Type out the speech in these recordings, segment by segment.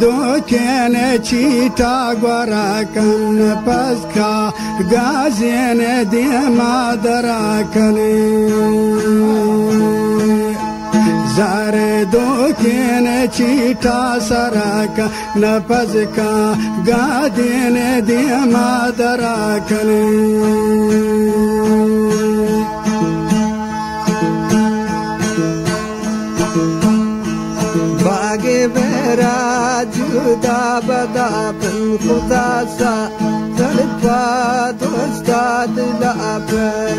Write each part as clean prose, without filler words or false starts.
دوکێنێ چیتا گۆڕاکەن پەسکا گازێنێ دێما دەراکەنێ زارێ دوکێنێ چیتا سەراکە نەپەزکا گادێنێ دێما دەراکەنێ باگێ بێرە جودا بەدابن خوداسا دەرپا دۆستا دلابن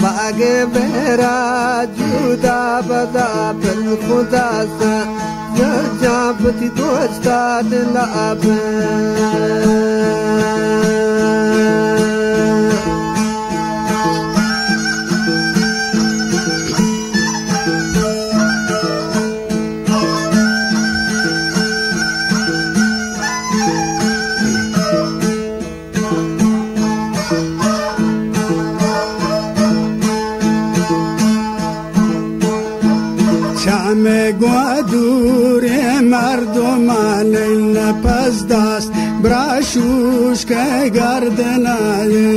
باگێ بێرە جودا بەدابن خوداسا دەرجا بتی دۆستا دلابن چامێ گوا دوورێ مردمانەی لەپەس داست براشوشکە گاردنایە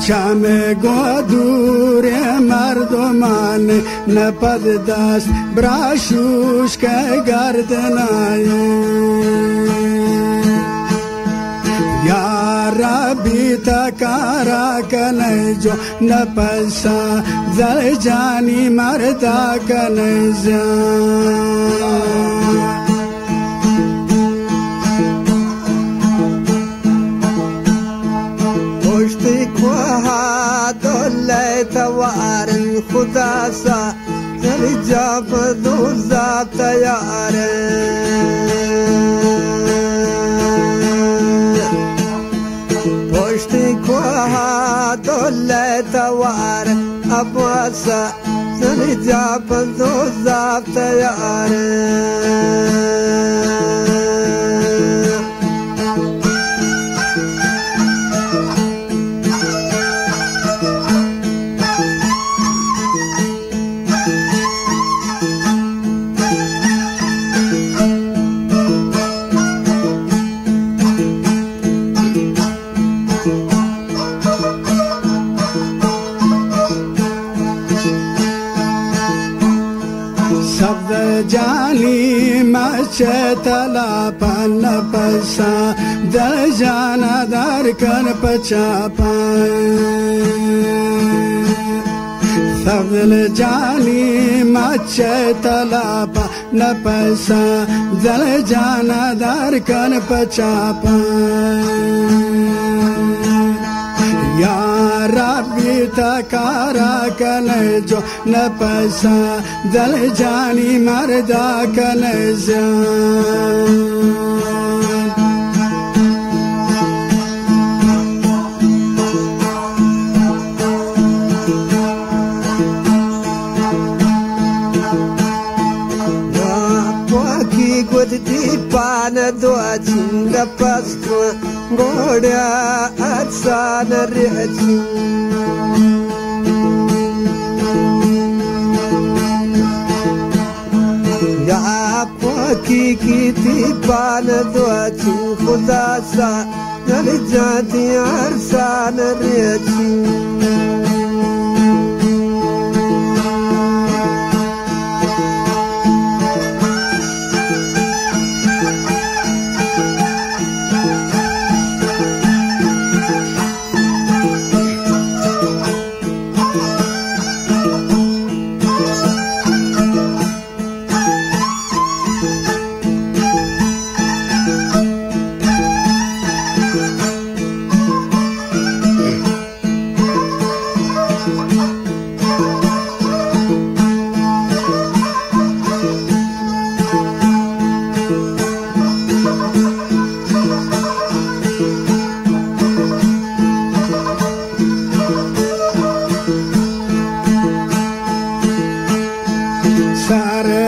چامێ گوا دوورێ مردمانەی لەپەس داست براشوشکە گاردنایە یا ربی تکارکنه جو نپسا زل جانی مردا کنه زیان پشتی کوها دوله توارن خدا سا زل جاب دوزا تیارن پشتی کوها دوله توار ابواسا زلی جاب دوزا تیاره سبز جانی مچه تلا پن پسا در جانا در کن پچاپائے سبز جانی مچه تلا پن پسا در جانا در کن پچاپائے یا ربی تکارا کنه جو نپسا دل جانی مردا کنه زیان پاکی گود دی پان دو چند پسکو گوڑا اتسان ریچی یا پاکی کی تی پان دو چند خدا سا نل جاتی ارسان ریچی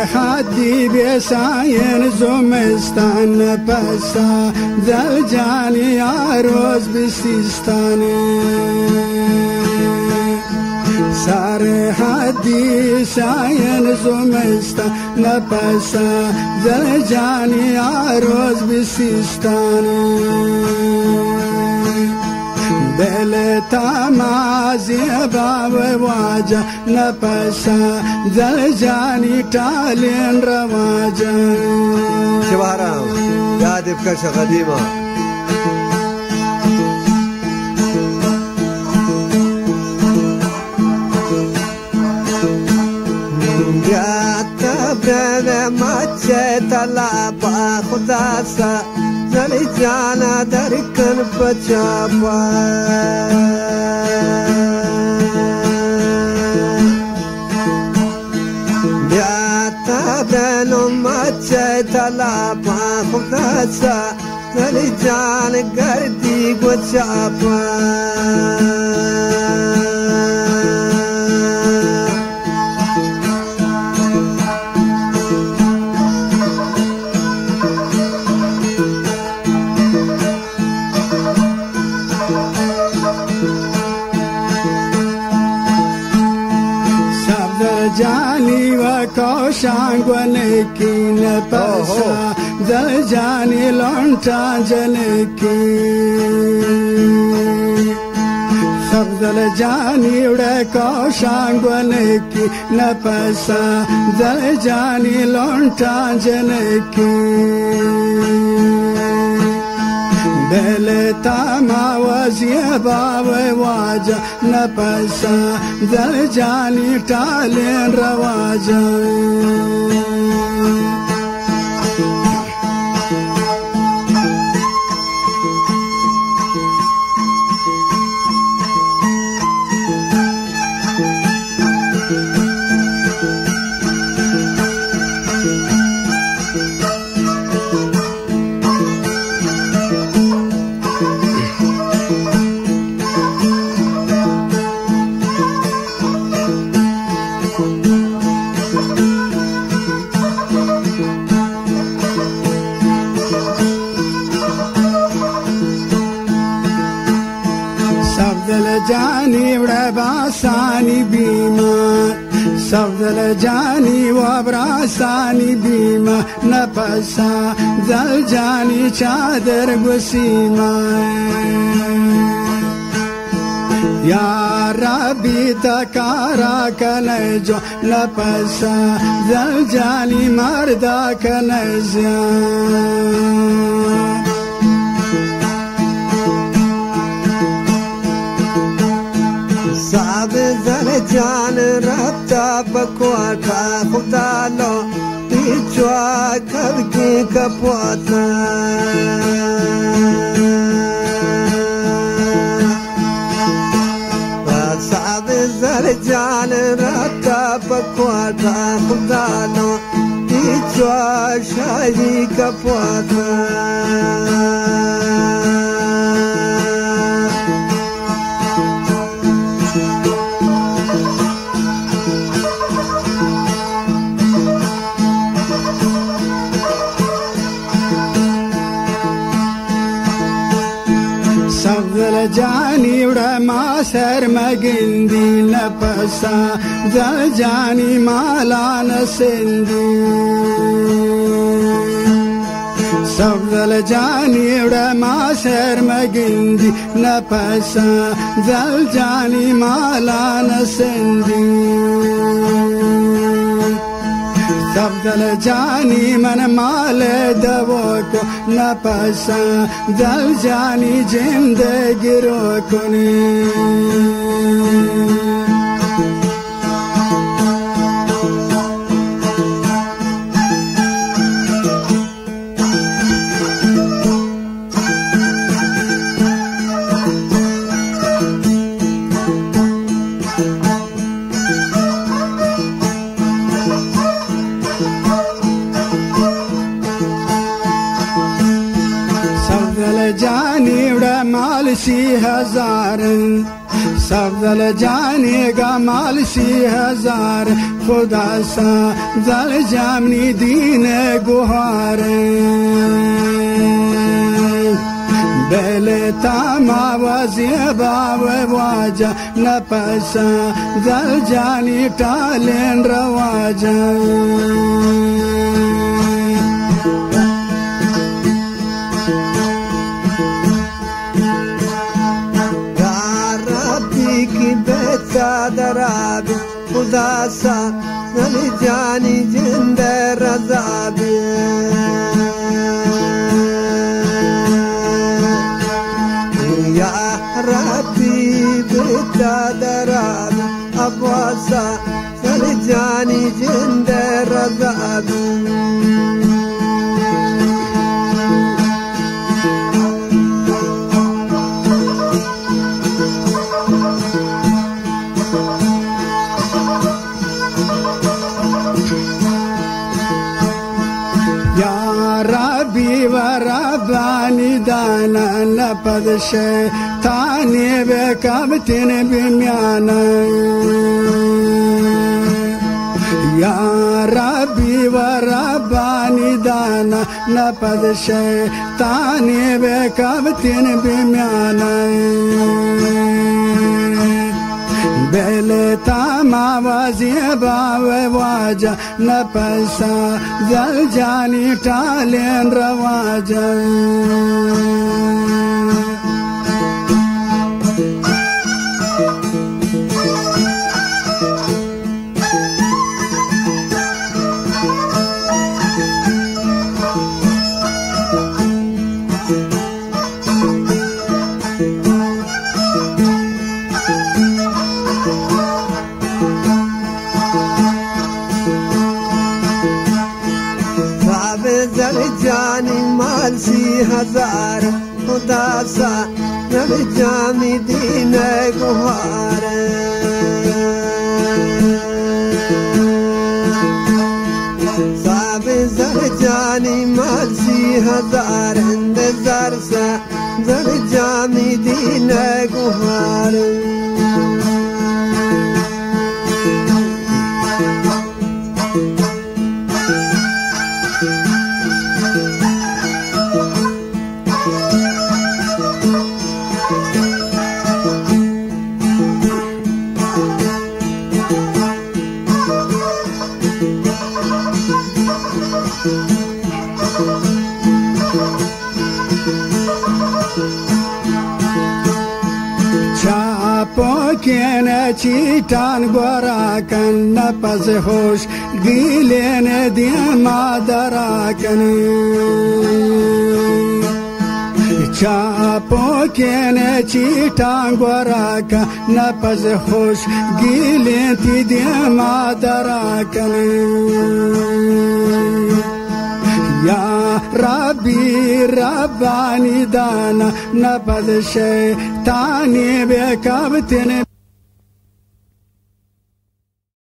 حدی بیساین زمستان پسا دل جانی روز بسیستانه سر حدی شاین زمستان نپسا دل جانی عروض بسیستانی دل تمازی باب واجا نپسا دل جانی تالین رواجا شبهرام یاد بکش قدیمه مچه طلبا خدا سا زلی جانا درکن بچاپا بیاتا بینو مچه طلبا خدا سا زلی جانا گردی بچاپا جانی و کوشانگونه کی نپسا دل جانی لونتا جنکی سب دل جانی وڑے کوشانگونه کی نپسا دل جانی لونتا جنکی دل تاما وزی باب واجا نپسا دل جانی ٹالین رواجا جانی وڑا باسانی بیما سب دل جانی وابراسانی بیما نپسا دل جانی چادر گسیما یا ربی تکارا کنے جو نپسا دل جانی مردا کنے زیان صعب دل جان ربطا بکواتا خدا لو پیچوا کبکی کپواتا صعب دل جان ربطا بکواتا خدا لو پیچوا شاہی کپواتا دل جانی وڑا ما سر مگندی نپسا دل جانی مالا نسندی سب دل جانی وڑا ما سر مگندی نپسا دل جانی مالا نسندی سب دل جانی من مال دو کو نپسا دل جانی زندگی رو کنی جانی وڑا مال 30,000 سب دل جانی کا مال 30,000 خدا سا دل جامنی دین گوہار بلتما وزيبا وواجا نفسا زلجاني تالين رواجا درابي خداسا زلجاني جند رزابي يا ربي بيتا درابي أبواسا زلجاني جند رزابي ربي ورباني دانا نفذ شيطاني بكبتن بميانا يا ربي ورباني دانا نفذ شيطاني بكبتن بميانا بلتما وزيبا وواجا نفسا زلجاني تالين رواجا زلجاني مالسي هزار خداسا زلجاني دين قهار صعب زلجاني مالسي هزار عند زرسا زلجاني دين قهار كنا چیتان گوراکن نپس خوش گیلین دیما دراکن چاپو کنا چیتان گوراکن نپس خوش گیلین تی دیما دراکن يا ربي رباني دانا نفذ شيطاني بكبتن